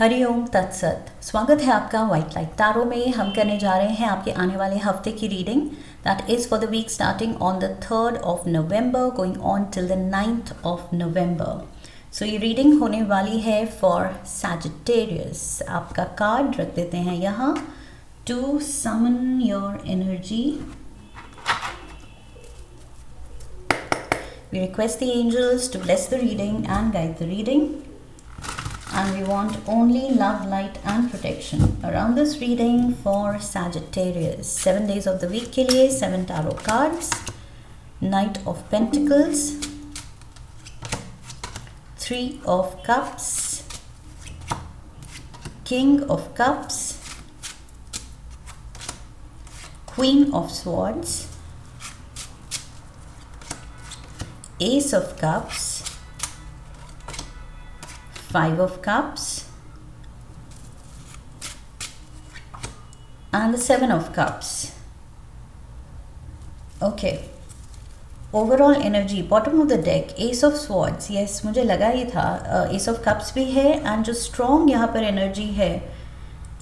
हरिओम तत्सत। स्वागत है आपका व्हाइट लाइट टैरो में। हम करने जा रहे हैं आपके आने वाले हफ्ते की reading, that is for the week starting on the 3rd of November going on till the 9th of November। So ये रीडिंग होने वाली है फॉर सैजिटेरियस। आपका कार्ड रख देते हैं यहाँ to summon your energy. We request the angels to bless the reading and guide the reading. And we want only love, light and protection around this reading for Sagittarius. 7 days of the week के लिए 7 tarot cards. Knight of Pentacles, 3 of Cups, King of Cups, Queen of Swords, Ace of Cups, 5 of Cups and the 7 of Cups. Okay, overall energy bottom of the deck, Ace of Swords. yes, मुझे लगा ही था Ace of Cups भी है and जो strong यहाँ पर energy है,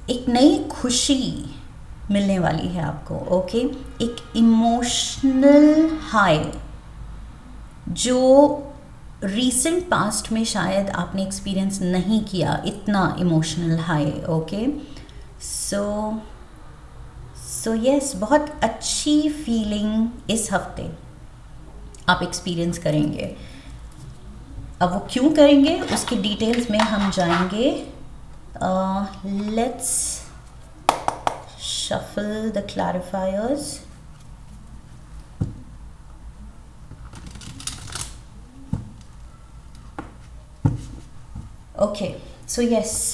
एक नई खुशी मिलने वाली है आपको। ओके, एक इमोशनल हाई जो रीसेंट पास्ट में शायद आपने एक्सपीरियंस नहीं किया, इतना emotional high. Okay, so yes, बहुत अच्छी फीलिंग इस हफ्ते आप एक्सपीरियंस करेंगे। अब वो क्यों करेंगे उसकी डिटेल्स में हम जाएंगे। Let's shuffle the clarifiers. Okay, so yes,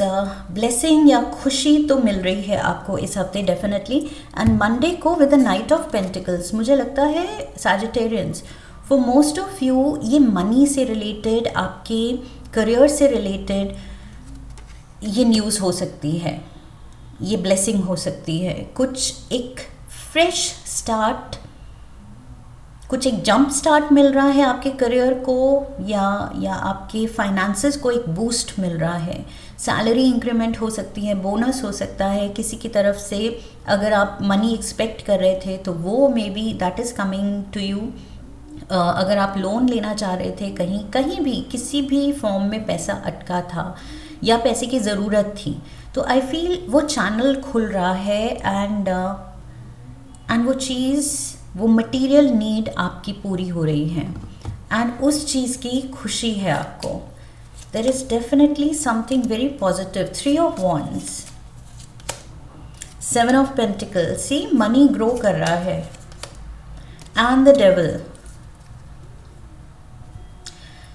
blessing या खुशी तो मिल रही है आपको इस हफ्ते डेफिनेटली। एंड मंडे को with the knight of pentacles, मुझे लगता है Sagittarians for most of you ये मनी से रिलेटेड, आपके करियर से रिलेटेड ये न्यूज़ हो सकती है, ये ब्लेसिंग हो सकती है। कुछ एक फ्रेश स्टार्ट, कुछ एक जंप स्टार्ट मिल रहा है आपके करियर को, या आपके फाइनेंसेस को एक बूस्ट मिल रहा है। सैलरी इंक्रीमेंट हो सकती है, बोनस हो सकता है किसी की तरफ से। अगर आप मनी एक्सपेक्ट कर रहे थे तो वो maybe that is coming to you. अगर आप लोन लेना चाह रहे थे, कहीं भी किसी भी फॉर्म में पैसा अटका था या पैसे की ज़रूरत थी, तो आई फील वो चैनल खुल रहा है एंड वो चीज़, वो मटेरियल नीड आपकी पूरी हो रही है एंड उस चीज़ की खुशी है आपको। There is definitely something very positive. 3 of Wands, 7 of Pentacles, see money grow कर रहा है and the devil.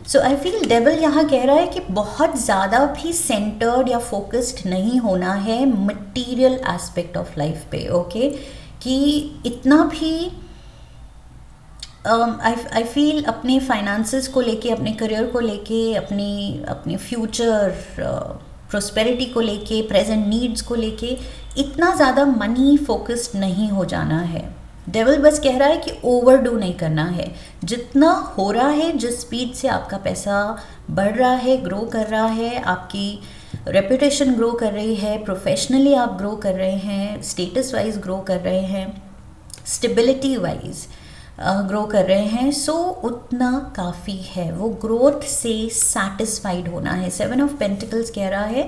So I feel devil यहाँ कह रहा है कि बहुत ज़्यादा भी सेंटर्ड या फोकस्ड नहीं होना है मटेरियल एस्पेक्ट ऑफ लाइफ पे। ओके, कि इतना भी आई फील अपने फाइनेंसेस को लेके, अपने करियर को लेके, अपने फ्यूचर प्रोस्पेरिटी को लेके, प्रेजेंट नीड्स को लेके इतना ज़्यादा मनी फोकस्ड नहीं हो जाना है। डेविल बस कह रहा है कि ओवरडू नहीं करना है। जितना हो रहा है, जिस स्पीड से आपका पैसा बढ़ रहा है, ग्रो कर रहा है, आपकी रेपुटेशन ग्रो कर रही है, प्रोफेशनली आप ग्रो कर रहे हैं, स्टेटस वाइज ग्रो कर रहे हैं, स्टेबिलिटी वाइज ग्रो कर रहे हैं, सो उतना काफ़ी है। वो ग्रोथ से सेटिस्फाइड होना है। 7 of Pentacles कह रहा है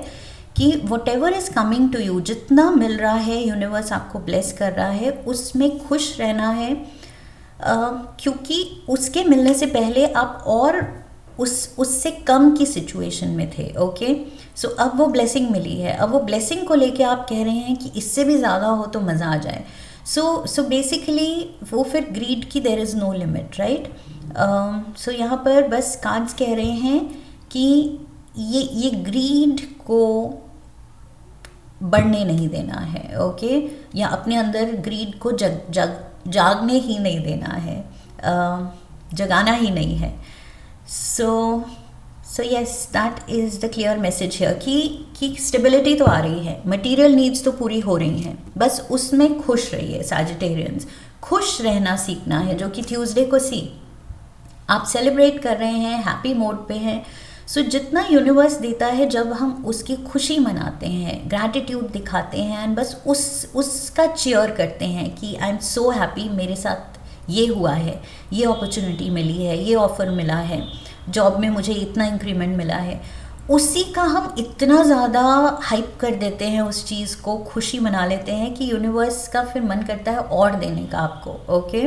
कि whatever is coming to you, जितना मिल रहा है, यूनिवर्स आपको ब्लेस कर रहा है, उसमें खुश रहना है। क्योंकि उसके मिलने से पहले आप और उससे कम की सिचुएशन में थे। ओके, सो अब वो ब्लेसिंग मिली है। अब वो ब्लेसिंग को लेके आप कह रहे हैं कि इससे भी ज़्यादा हो तो मज़ा आ जाए। सो बेसिकली वो फिर ग्रीड की there is no limit, right. So यहाँ पर बस कार्ड्स कह रहे हैं कि ये ग्रीड को बढ़ने नहीं देना है। ओके, या अपने अंदर ग्रीड को जागने ही नहीं देना है, जगाना ही नहीं है। So yes, that is the clear message है कि स्टेबिलिटी तो आ रही है, मटेरियल नीड्स तो पूरी हो रही हैं, बस उसमें खुश रहिए। सैजिटेरियंस, खुश रहना सीखना है, जो कि ट्यूसडे को आप सेलिब्रेट कर रहे हैं, हैप्पी मोड पे हैं। जितना यूनिवर्स देता है, जब हम उसकी खुशी मनाते हैं, ग्रैटिट्यूड दिखाते हैं एंड बस उसका चीयर करते हैं कि आई एम सो हैप्पी, मेरे साथ ये हुआ है, ये अपॉर्चुनिटी मिली है, ये ऑफ़र मिला है, जॉब में मुझे इतना इंक्रीमेंट मिला है, उसी का हम इतना ज़्यादा हाइप कर देते हैं, उस चीज़ को खुशी मना लेते हैं कि यूनिवर्स का फिर मन करता है और देने का आपको। ओके,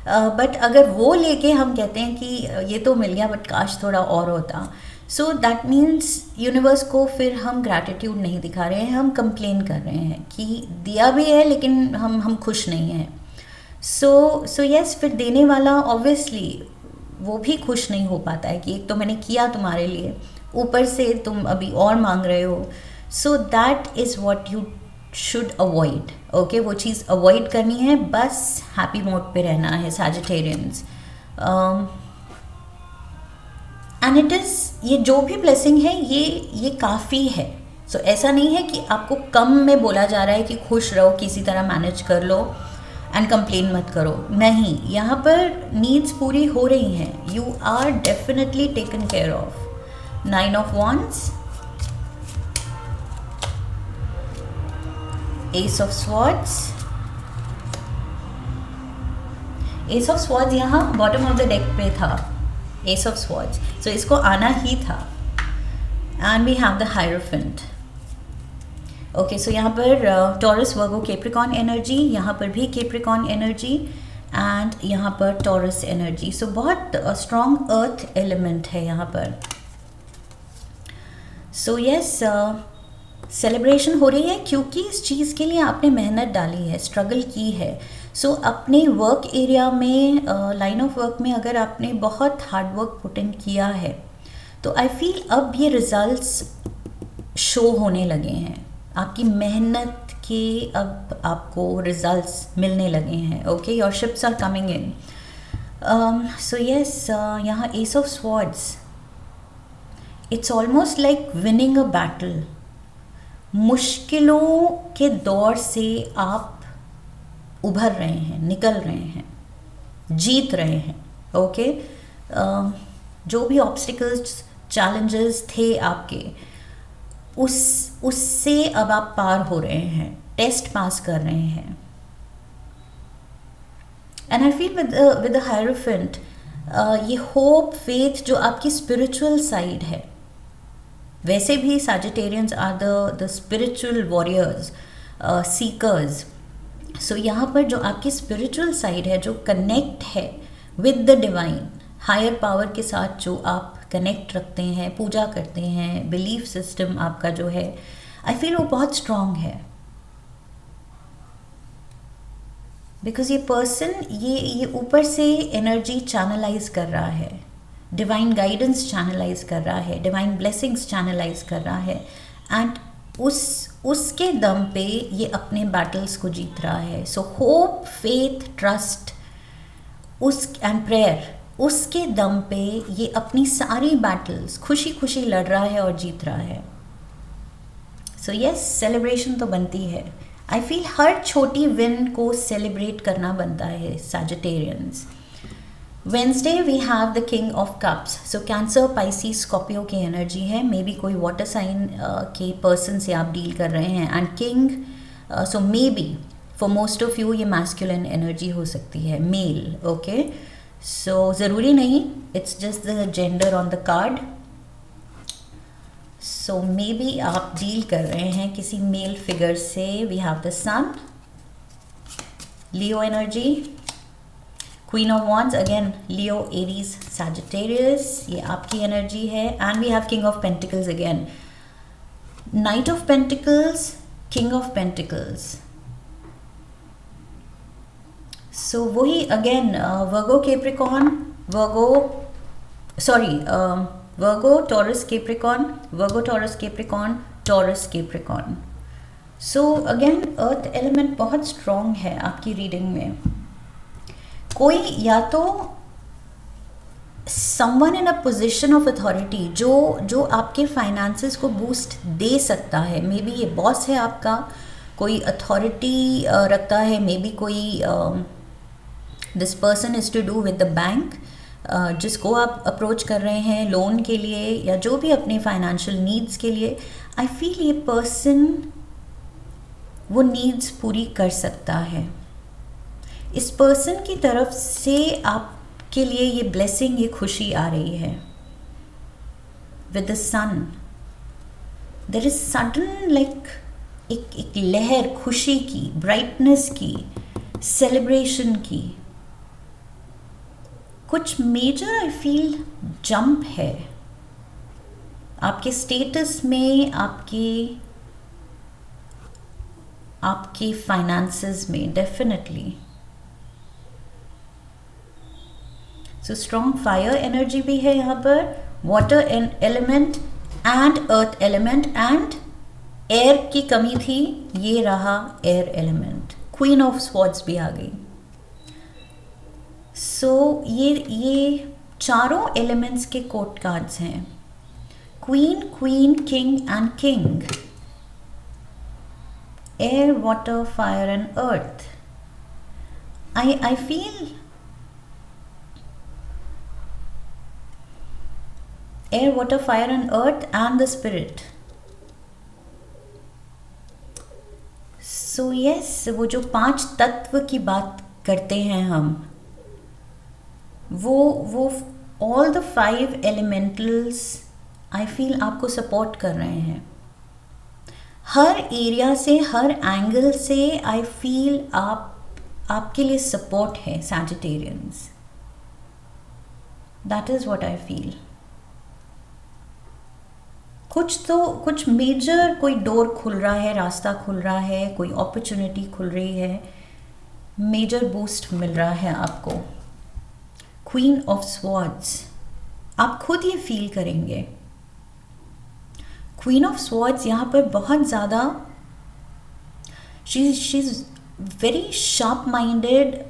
बट अगर वो लेके हम कहते हैं कि ये तो मिल गया बट काश थोड़ा और होता, सो दैट मीन्स यूनिवर्स को फिर हम ग्रैटिट्यूड नहीं दिखा रहे हैं, हम कंप्लेन कर रहे हैं कि दिया भी है लेकिन हम खुश नहीं हैं। सो यस, फिर देने वाला ऑब्वियसली वो भी खुश नहीं हो पाता है कि एक तो मैंने किया तुम्हारे लिए, ऊपर से तुम अभी और मांग रहे हो। So that is what you should avoid. Okay, वो चीज़ अवॉइड करनी है, बस हैप्पी मोड पे रहना है सैजिटेरियंस। एंड इट इज़, ये जो भी ब्लेसिंग है ये काफ़ी है। सो ऐसा नहीं है कि आपको कम में बोला जा रहा है कि खुश रहो, किसी तरह मैनेज कर लो एंड कंप्लेन मत करो, नहीं, यहाँ पर नीड्स पूरी हो रही हैं, you are definitely taken care of. 9 of Wands, Ace of Swords, Ace of Swords यहाँ बॉटम ऑफ द डेक पे था, Ace of Swords, so इसको आना ही था। And we have the hierophant. Okay, so यहाँ पर टॉरस, वर्गो, कैप्रिकॉर्न एनर्जी, यहाँ पर भी कैप्रिकॉर्न एनर्जी एंड यहाँ पर टॉरस एनर्जी। सो बहुत स्ट्रॉन्ग अर्थ एलिमेंट है यहाँ पर। सो यस, सेलिब्रेशन हो रही है क्योंकि इस चीज़ के लिए आपने मेहनत डाली है, स्ट्रगल की है। सो अपने वर्क एरिया में, लाइन ऑफ वर्क में अगर आपने बहुत हार्ड वर्क पुट इन किया है तो आई फील अब ये रिजल्ट्स शो होने लगे हैं, आपकी मेहनत के अब आपको रिजल्ट्स मिलने लगे हैं। Okay, your ships are coming in. So yes, यहाँ ace of swords, it's almost like winning a battle. मुश्किलों के दौर से आप उभर रहे हैं, निकल रहे हैं, जीत रहे हैं। ओके, जो भी ऑब्स्टिकल्स, चैलेंजेस थे आपके, उससे अब आप पार हो रहे हैं, टेस्ट पास कर रहे हैं। And I feel with the hierophant, ये होप, फेथ जो आपकी स्पिरिचुअल साइड है, वैसे भी Sagittarians are the spiritual warriors, seekers. So यहाँ पर जो आपकी स्पिरिचुअल साइड है, जो कनेक्ट है with the divine, higher power के साथ जो आप कनेक्ट रखते हैं, पूजा करते हैं, बिलीफ सिस्टम आपका जो है, आई फील वो बहुत स्ट्रॉन्ग है। बिकॉज ये पर्सन ये ऊपर से एनर्जी चैनलाइज कर रहा है, डिवाइन गाइडेंस चैनलाइज कर रहा है, डिवाइन ब्लेसिंग्स चैनलाइज कर रहा है, एंड उसके दम पे ये अपने बैटल्स को जीत रहा है। सो होप, फेथ, ट्रस्ट उस एंड प्रेयर, उसके दम पे ये अपनी सारी बैटल्स खुशी खुशी लड़ रहा है और जीत रहा है। सो यस, सेलिब्रेशन तो बनती है। आई फील हर छोटी विन को सेलिब्रेट करना बनता है Sagittarians. Wednesday we have the king of cups. So Cancer, Pisces, Scorpio की एनर्जी है। मे बी कोई वाटर साइन के पर्सन से आप डील कर रहे हैं। And king, so maybe for most of you ये मैस्कुलिन एनर्जी हो सकती है, मेल। ओके, सो ज़रूरी नहीं, it's just the gender on the card. So maybe आप डील कर रहे हैं किसी मेल फिगर से। We have the sun, Leo energy, queen of wands, again Leo, Aries, Sagittarius, ये आपकी एनर्जी है। And we have king of pentacles again, knight of pentacles, king of pentacles. So वही again Virgo, Capricorn, Virgo, Taurus, Capricorn, Virgo, Taurus, Capricorn, Taurus, Capricorn. So again earth element बहुत strong है आपकी reading में। कोई या तो someone in a position of authority जो आपके फाइनेंसेस को बूस्ट दे सकता है। मे बी ये बॉस है आपका, कोई अथॉरिटी रखता है, मे बी कोई this person is to do with the bank, जिसको आप अप्रोच कर रहे हैं लोन के लिए या जो भी अपने फाइनेंशियल नीड्स के लिए, आई फील ये पर्सन वो नीड्स पूरी कर सकता है। इस पर्सन की तरफ से आपके लिए ये ब्लेसिंग, ये खुशी आ रही है। With the sun there is sudden like एक लहर खुशी की, ब्राइटनेस की, सेलिब्रेशन की। कुछ मेजर आई फील जंप है आपके स्टेटस में, आपके फाइनेंसेस में, definitely. So strong fire energy भी है यहाँ पर, water element and earth element, and air की कमी थी, ये रहा air element. Queen of swords भी आ गई। सो ये चारों एलिमेंट्स के कोर्ट कार्ड्स हैं, queen, queen, king and king. Air, water, fire and earth. I feel air, water, fire and earth and the spirit. So yes, वो जो 5 तत्व की बात करते हैं हम, वो all the 5 elementals I feel आपको सपोर्ट कर रहे हैं हर एरिया से, हर एंगल से। आई फील आपके लिए सपोर्ट है Sagittarians. That is what I feel. कुछ मेजर कोई डोर खुल रहा है, रास्ता खुल रहा है, कोई अपॉर्चुनिटी खुल रही है, मेजर बूस्ट मिल रहा है आपको। क्वीन ऑफ स्वॉर्ड्स, आप खुद ये फील करेंगे। क्वीन ऑफ स्वॉर्ड्स यहाँ पर बहुत ज़्यादा she is very sharp minded,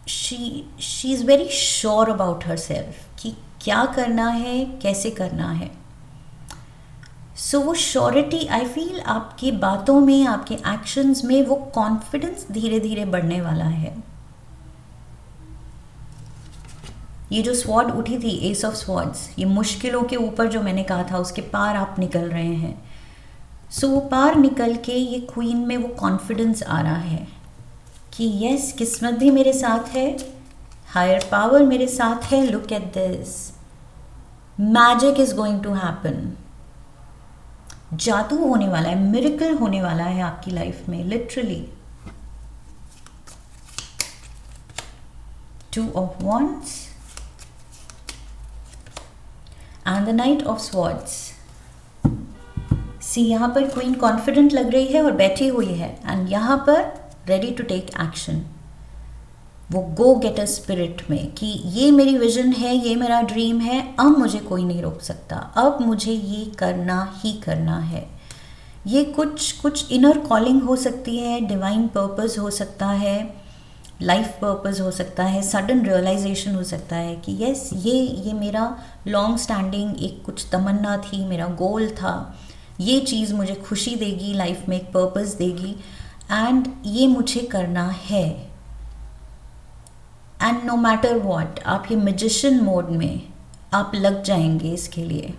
she is very sure about her self कि क्या करना है, कैसे करना है। सो वो श्योरिटी आई फील आपकी बातों में, आपके एक्शंस में, वो कॉन्फिडेंस धीरे धीरे बढ़ने वाला है। ये जो स्वॉर्ड उठी थी, एस ऑफ स्वॉर्ड्स, ये मुश्किलों के ऊपर जो मैंने कहा था उसके पार आप निकल रहे हैं। सो वो पार निकल के ये क्वीन में वो कॉन्फिडेंस आ रहा है कि यस, किस्मत भी मेरे साथ है, हायर पावर मेरे साथ है। Look at this, magic is going to happen. जादू होने वाला है, मिरेकल होने वाला है आपकी लाइफ में, literally. 2 of Wands and the Knight of Swords। सी यहाँ पर क्वीन कॉन्फिडेंट लग रही है और बैठी हुई है, एंड यहाँ पर रेडी टू टेक एक्शन। वो गो गेटर स्पिरिट में कि ये मेरी विजन है, ये मेरा ड्रीम है, अब मुझे कोई नहीं रोक सकता, अब मुझे ये करना ही करना है। ये कुछ इनर कॉलिंग हो सकती है, डिवाइन पर्पस हो सकता है, लाइफ पर्पस हो सकता है, सडन रियलाइजेशन हो सकता है कि यस, ये मेरा लॉन्ग स्टैंडिंग एक कुछ तमन्ना थी, मेरा गोल था, ये चीज़ मुझे खुशी देगी, लाइफ में एक पर्पस देगी, एंड ये मुझे करना है। एंड नो मैटर व्हाट, आप ये मैजिशियन मोड में आप लग जाएंगे इसके लिए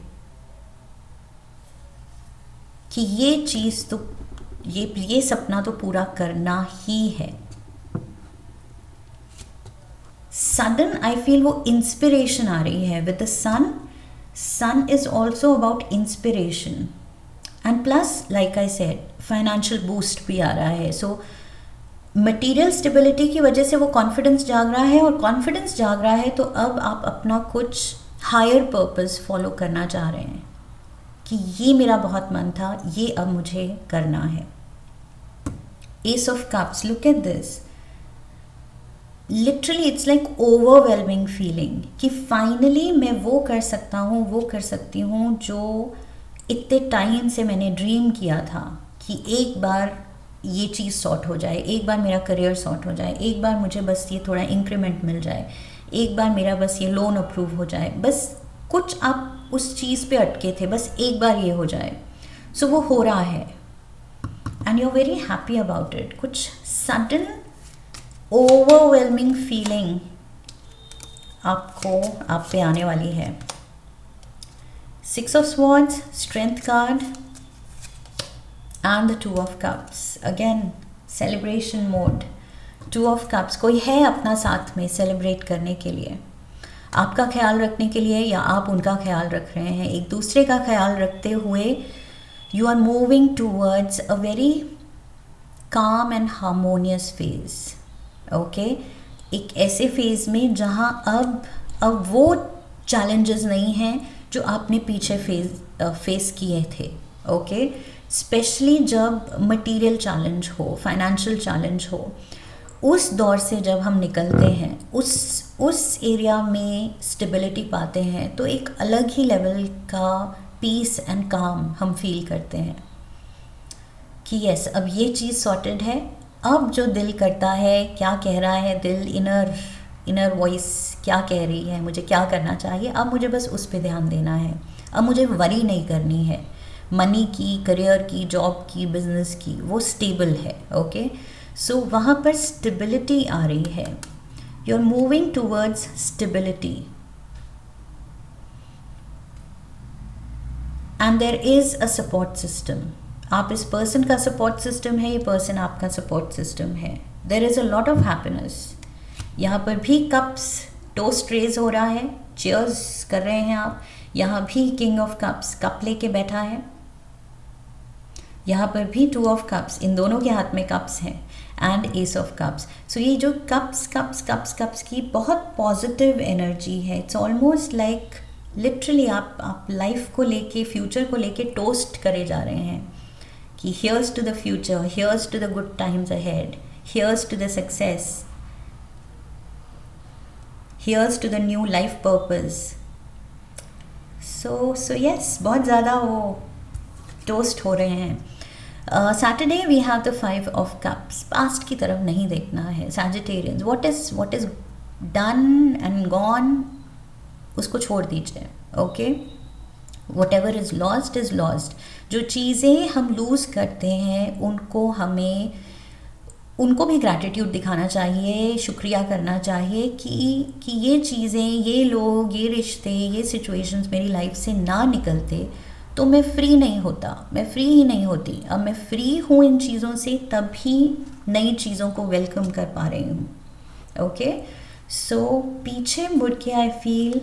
कि ये चीज़ तो, ये सपना तो पूरा करना ही है। सडन आई फील वो इंस्पिरेशन आ रही है with the sun. Sun is also about inspiration, and plus like I said financial boost भी आ रहा है। सो मटेरियल स्टेबिलिटी की वजह से वो कॉन्फिडेंस जाग रहा है, और कॉन्फिडेंस जाग रहा है तो अब आप अपना कुछ हायर पर्पस फॉलो करना चाह रहे हैं कि ये मेरा बहुत मन था, ये अब मुझे करना है। S of cups, look at this, literally it's like overwhelming feeling कि फाइनली मैं वो कर सकता हूँ, वो कर सकती हूँ जो इतने टाइम से मैंने ड्रीम किया था कि एक बार ये चीज़ सॉर्ट हो जाए, एक बार मेरा करियर सॉर्ट हो जाए, एक बार मुझे बस ये थोड़ा इंक्रीमेंट मिल जाए, एक बार मेरा बस ये लोन अप्रूव हो जाए, बस कुछ आप उस चीज़ पे अटके थे, बस एक बार ये हो जाए। सो वो हो रहा है and you are very happy about it. कुछ सडन ओवरवेलमिंग फीलिंग आपको आप पे आने वाली है। 6 of Swords, Strength card, and the 2 of Cups. Again, celebration mode. 2 of Cups, कोई है अपना साथ में सेलिब्रेट करने के लिए, आपका ख्याल रखने के लिए, या आप उनका ख्याल रख रहे हैं। एक दूसरे का ख्याल रखते हुए you are moving towards a very calm and harmonious phase. Okay, एक ऐसे फेज में जहाँ अब वो चैलेंजेस नहीं हैं जो आपने पीछे फेस किए थे। ओके, स्पेशली जब मटेरियल चैलेंज हो, फाइनेंशियल चैलेंज हो, उस दौर से जब हम निकलते हैं, उस एरिया में स्टेबिलिटी पाते हैं, तो एक अलग ही लेवल का पीस एंड काम हम फील करते हैं कि यस, अब ये चीज़ सॉर्टेड है। अब जो दिल करता है, क्या कह रहा है दिल, इनर वॉइस क्या कह रही है, मुझे क्या करना चाहिए, अब मुझे बस उस पे ध्यान देना है। अब मुझे वरी नहीं करनी है मनी की, करियर की, जॉब की, बिजनेस की, वो स्टेबल है। ओके, सो वहाँ पर स्टेबिलिटी आ रही है। You are moving towards stability and there is a support system. आप इस पर्सन का सपोर्ट सिस्टम है, ये पर्सन आपका सपोर्ट सिस्टम है। There is a lot of happiness. यहाँ पर भी कप्स, टोस्ट रेज हो रहा है, चीयर्स कर रहे हैं आप। यहाँ भी किंग ऑफ कप्स कप लेके बैठा है। यहाँ पर भी 2 ऑफ कप्स, इन दोनों के हाथ में कप्स हैं, एंड एस ऑफ कप्स। सो ये जो कप्स की बहुत पॉजिटिव एनर्जी है। इट्स ऑलमोस्ट लाइक लिटरली आप लाइफ को लेके, फ्यूचर को लेके टोस्ट करे जा रहे हैं कि here's to the future, here's to the good times ahead, here's to the success, here's to the new life purpose. So yes, बहुत ज़्यादा वो टोस्ट हो रहे हैं। Saturday we have the 5 of cups. Past की तरफ नहीं देखना है Sagittarians. What is done and gone, उसको छोड़ दीजिए। Okay, whatever is lost. जो चीज़ें हम लूज़ करते हैं उनको भी ग्रैटिट्यूड दिखाना चाहिए, शुक्रिया करना चाहिए कि ये चीज़ें, ये लोग, ये रिश्ते, ये सिचुएशंस मेरी लाइफ से ना निकलते तो मैं फ्री नहीं होता, मैं फ्री ही नहीं होती। अब मैं फ्री हूँ इन चीज़ों से, तभी नई चीज़ों को वेलकम कर पा रही हूँ। ओके, सो पीछे मुड़ के आई फील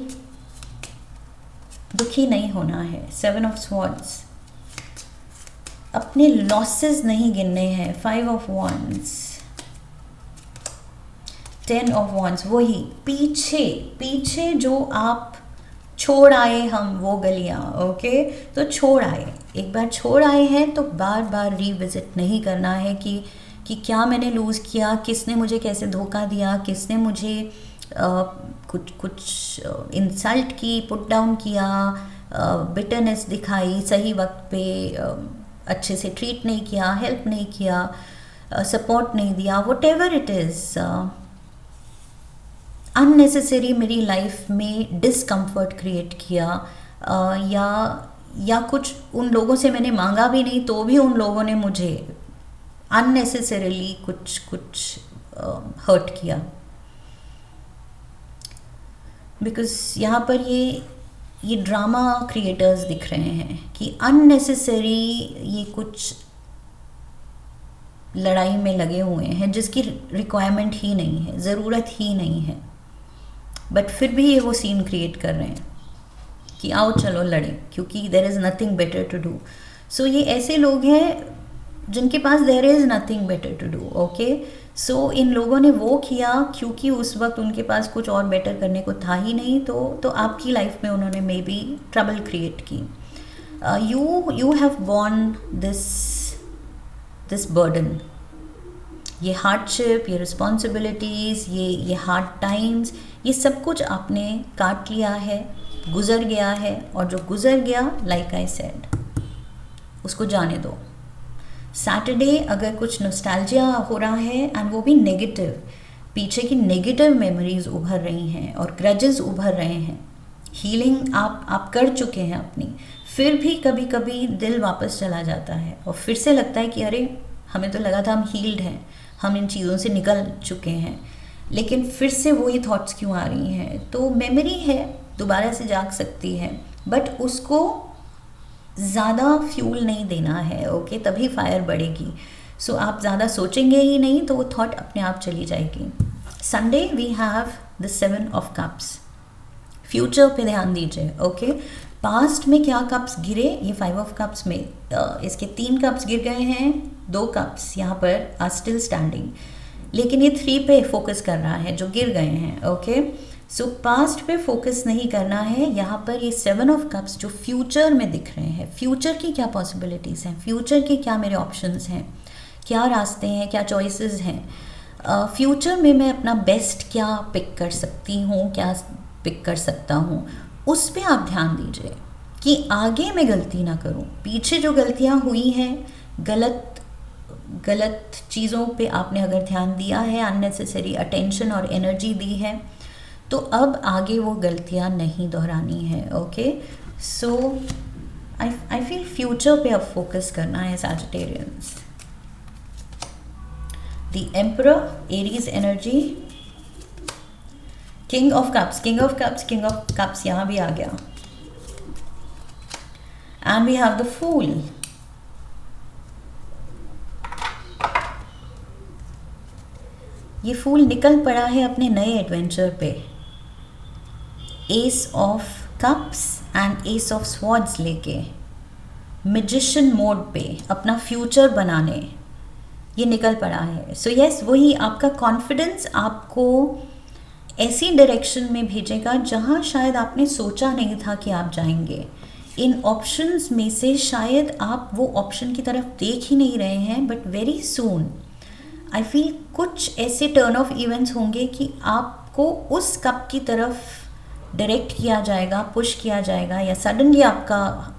दुखी नहीं होना है। 7 ऑफ स्वॉर्ड्स, अपने लॉसेस नहीं गिनने हैं। 5 ऑफ वॉन्ड्स, 10 ऑफ वॉन्ड्स, वही पीछे जो आप छोड़ आए, हम वो गलियाँ। ओके, तो छोड़ आए, एक बार छोड़ आए हैं तो बार बार रिविजिट नहीं करना है कि क्या मैंने लूज़ किया, किसने मुझे कैसे धोखा दिया, किसने मुझे कुछ इंसल्ट की, पुट डाउन किया, बिटरनेस दिखाई, सही वक्त पे अच्छे से ट्रीट नहीं किया, हेल्प नहीं किया, सपोर्ट नहीं दिया, what ever it is, unnecessary मेरी लाइफ में डिसकम्फर्ट क्रिएट किया, या कुछ उन लोगों से मैंने मांगा भी नहीं तो भी उन लोगों ने मुझे अननेसेसरीली कुछ हर्ट किया। बिकॉज यहाँ पर ये ड्रामा क्रिएटर्स दिख रहे हैं कि अननेसेसरी ये कुछ लड़ाई में लगे हुए हैं जिसकी रिक्वायरमेंट ही नहीं है, ज़रूरत ही नहीं है, बट फिर भी ये वो सीन क्रिएट कर रहे हैं कि आओ चलो लड़ें, क्योंकि there is nothing better to do. So ये ऐसे लोग हैं जिनके पास there is nothing better to do. Okay, so इन लोगों ने वो किया क्योंकि उस वक्त उनके पास कुछ और बेटर करने को था ही नहीं, तो आपकी लाइफ में उन्होंने मे बी ट्रबल क्रिएट की। You have born this burden, ये हार्डशिप, ये रिस्पॉन्सिबिलिटीज़, ये हार्ड टाइम्स, ये सब कुछ आपने काट लिया है, गुज़र गया है, और जो गुज़र गया, लाइक आई सेड, उसको जाने दो। सैटरडे अगर कुछ नॉस्टैल्जिया हो रहा है, एंड वो भी नेगेटिव, पीछे की नेगेटिव मेमोरीज उभर रही हैं और ग्रजेस उभर रहे हैं, हीलिंग आप कर चुके हैं अपनी, फिर भी कभी कभी दिल वापस चला जाता है और फिर से लगता है कि अरे हमें तो लगा था हम हील्ड हैं, हम इन चीज़ों से निकल चुके हैं, लेकिन फिर से वही थॉट्स क्यों आ रही हैं? तो मेमोरी है, दोबारा से जाग सकती है, बट उसको ज़्यादा फ्यूल नहीं देना है, ओके? तभी फायर बढ़ेगी। सो आप ज़्यादा सोचेंगे ही नहीं तो वो थॉट अपने आप चली जाएगी। Sunday we have the 7 of cups. Future पे ध्यान दीजिए, ओके? पास्ट में क्या कप्स गिरे, ये 5 ऑफ कप्स में इसके 3 कप्स गिर गए हैं, 2 कप्स यहाँ पर आर स्टिल स्टैंडिंग, लेकिन ये 3 पे फोकस कर रहा है जो गिर गए हैं, ओके? सो पास्ट पे फोकस नहीं करना है, यहाँ पर ये 7 ऑफ कप्स जो फ्यूचर में दिख रहे हैं, फ्यूचर की क्या पॉसिबिलिटीज़ हैं, फ्यूचर के क्या मेरे ऑप्शंस हैं, क्या रास्ते हैं, क्या चॉइसेस हैं, फ्यूचर में मैं अपना बेस्ट क्या पिक कर सकती हूँ, क्या पिक कर सकता हूँ, उस पे आप ध्यान दीजिए कि आगे मैं गलती ना करूँ। पीछे जो गलतियाँ हुई हैं, गलत चीज़ों पे आपने अगर ध्यान दिया है, अननेसेसरी अटेंशन और एनर्जी दी है, तो अब आगे वो गलतियाँ नहीं दोहरानी है, okay? So I feel future पे अब फोकस करना है Sagittarians. The emperor, Aries energy, king of cups, king of cups, king of cups यहाँ भी आ गया, and we have the fool. ये फूल निकल पड़ा है अपने नए एडवेंचर पे, ace of cups and ace of swords लेके मैजिशियन मोड पे अपना फ्यूचर बनाने ये निकल पड़ा है। सो यस, वही आपका कॉन्फिडेंस आपको ऐसी डायरेक्शन में भेजेगा जहाँ शायद आपने सोचा नहीं था कि आप जाएंगे। इन ऑप्शंस में से शायद आप वो ऑप्शन की तरफ देख ही नहीं रहे हैं, but very soon I feel कुछ ऐसे टर्न ऑफ इवेंट्स होंगे कि आपको उस कप की तरफ डायरेक्ट किया जाएगा, पुश किया जाएगा, या सडनली आपका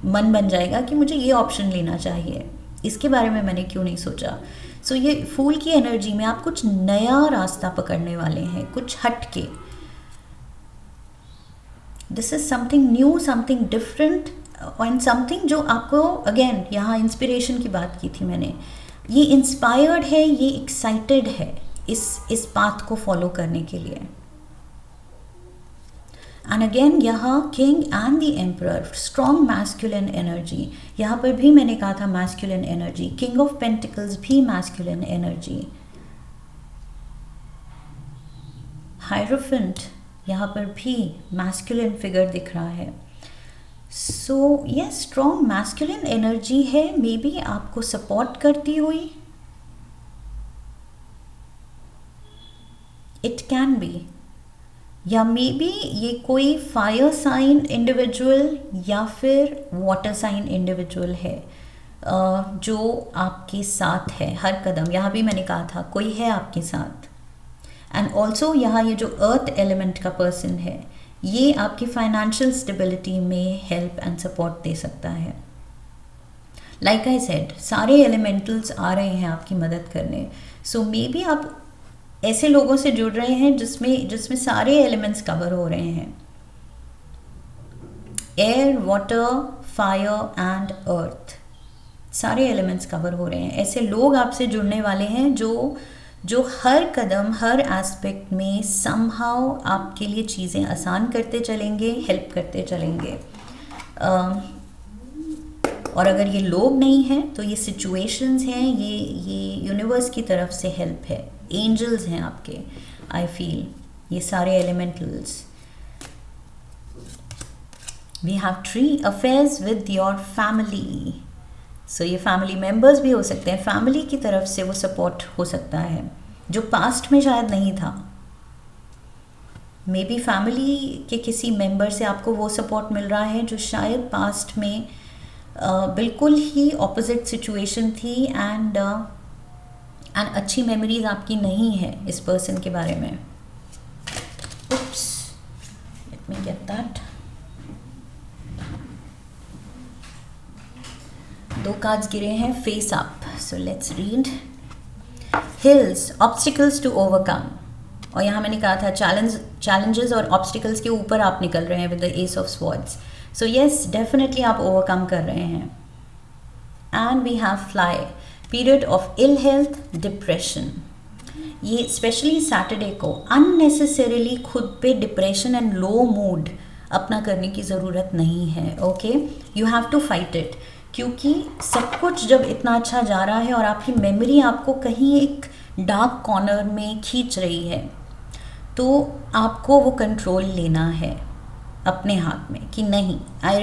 मन बन जाएगा कि मुझे ये ऑप्शन लेना चाहिए, इसके बारे में मैंने क्यों नहीं सोचा। सो ये फूल की एनर्जी में आप कुछ नया रास्ता पकड़ने वाले हैं, कुछ हट के। This is something new, something different, and something जो आपको, अगेन यहाँ इंस्पिरेशन की बात की थी मैंने, ये इंस्पायर्ड है, ये एक्साइटेड है इस पाथ को फॉलो करने के लिए। एंड अगेन यहाँ king and the emperor, strong masculine energy, यहाँ पर भी मैंने कहा था masculine energy, king of pentacles भी मैस्कुलिन एनर्जी, हायरोफेंट यहाँ पर भी मैस्कुलिन फिगर दिख रहा है। सो ये स्ट्रॉन्ग मैस्कुलिन एनर्जी है, मे बी आपको सपोर्ट करती हुई, इट कैन बी, या मे बी ये कोई फायर साइन इंडिविजुअल या फिर वाटर साइन इंडिविजुअल है जो आपके साथ है हर कदम। यहाँ भी मैंने कहा था कोई है आपके साथ। एंड ऑल्सो यहाँ ये जो अर्थ एलिमेंट का पर्सन है, ये आपकी फाइनेंशियल स्टेबिलिटी में हेल्प एंड सपोर्ट दे सकता है। लाइक आई सेड, सारे एलिमेंटल्स आ रहे हैं आपकी मदद करने। सो मे बी आप ऐसे लोगों से जुड़ रहे हैं जिसमें सारे एलिमेंट्स कवर हो रहे हैं, air, water, fire and earth, सारे एलिमेंट्स कवर हो रहे हैं। ऐसे लोग आपसे जुड़ने वाले हैं जो हर कदम, हर एस्पेक्ट में समहाउ आपके लिए चीज़ें आसान करते चलेंगे, हेल्प करते चलेंगे। और अगर ये लोग नहीं हैं तो ये सिचुएशंस हैं, ये यूनिवर्स की तरफ से हेल्प है, एंजल्स हैं आपके। आई फील ये सारे elementals. We have tree affairs with your family. So ये फैमिली मेम्बर्स भी हो सकते हैं, फैमिली की तरफ से वो सपोर्ट हो सकता है जो पास्ट में शायद नहीं था। मे बी फैमिली के किसी मेंबर से आपको वो सपोर्ट मिल रहा है जो शायद पास्ट में बिल्कुल ही ऑपोजिट सिचुएशन थी, एंड अच्छी मेमोरीज आपकी नहीं है इस पर्सन के बारे में। Oops, let me get that. 2 cards गिरे हैं face up, so let's read. Hills, obstacles to overcome, और यहाँ मैंने कहा था चैलेंजेस और ऑब्स्टिकल्स के ऊपर आप निकल रहे हैं with the ace of swords. So yes, definitely आप ओवरकम कर रहे हैं। And we have fly, period of ill health, depression. ये स्पेशली सैटरडे को अननेसेसरीली खुद पे डिप्रेशन एंड लो मूड अपना करने की ज़रूरत नहीं है. Okay, you have to fight it, क्योंकि सब कुछ जब इतना अच्छा जा रहा है और आपकी मेमोरी आपको कहीं एक डार्क कॉर्नर में खींच रही है, तो आपको वो कंट्रोल लेना है अपने हाथ में कि नहीं, I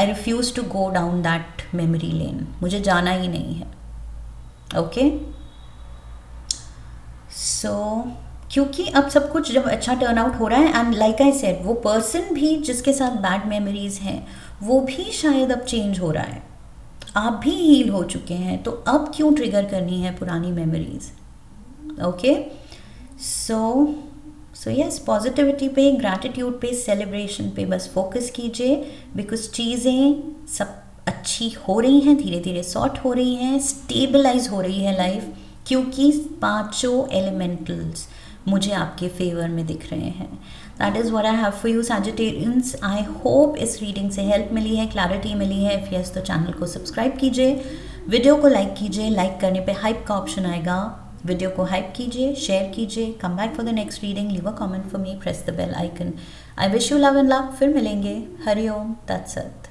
refuse to go down that memory lane, मुझे जाना ही नहीं है. ओके, सो क्योंकि अब सब कुछ जब अच्छा टर्न आउट हो रहा है, एंड लाइक आई सेड, वो पर्सन भी जिसके साथ बैड मेमोरीज हैं वो भी शायद अब चेंज हो रहा है, आप भी हील हो चुके हैं, तो अब क्यों ट्रिगर करनी है पुरानी memories. Okay, so yes, positivity पे, ग्रैटिट्यूड पे, सेलिब्रेशन पे बस फोकस कीजिए, बिकॉज चीज़ें सब अच्छी हो रही हैं, धीरे धीरे सॉर्ट हो रही हैं, स्टेबलाइज हो रही है लाइफ, क्योंकि पांचों एलिमेंटल्स मुझे आपके फेवर में दिख रहे हैं. That is what I have for you Sagittarians. I hope इस रीडिंग से हेल्प मिली है, क्लैरिटी मिली है. इफ़ यस तो चैनल को सब्सक्राइब कीजिए, वीडियो को लाइक कीजिए, लाइक करने पे हाइप का ऑप्शन आएगा, वीडियो को हाइप कीजिए, शेयर कीजिए. Come back for the next reading, leave a comment for me, press the bell icon. I wish you love and love. फिर मिलेंगे. हरि ओम तत्सत.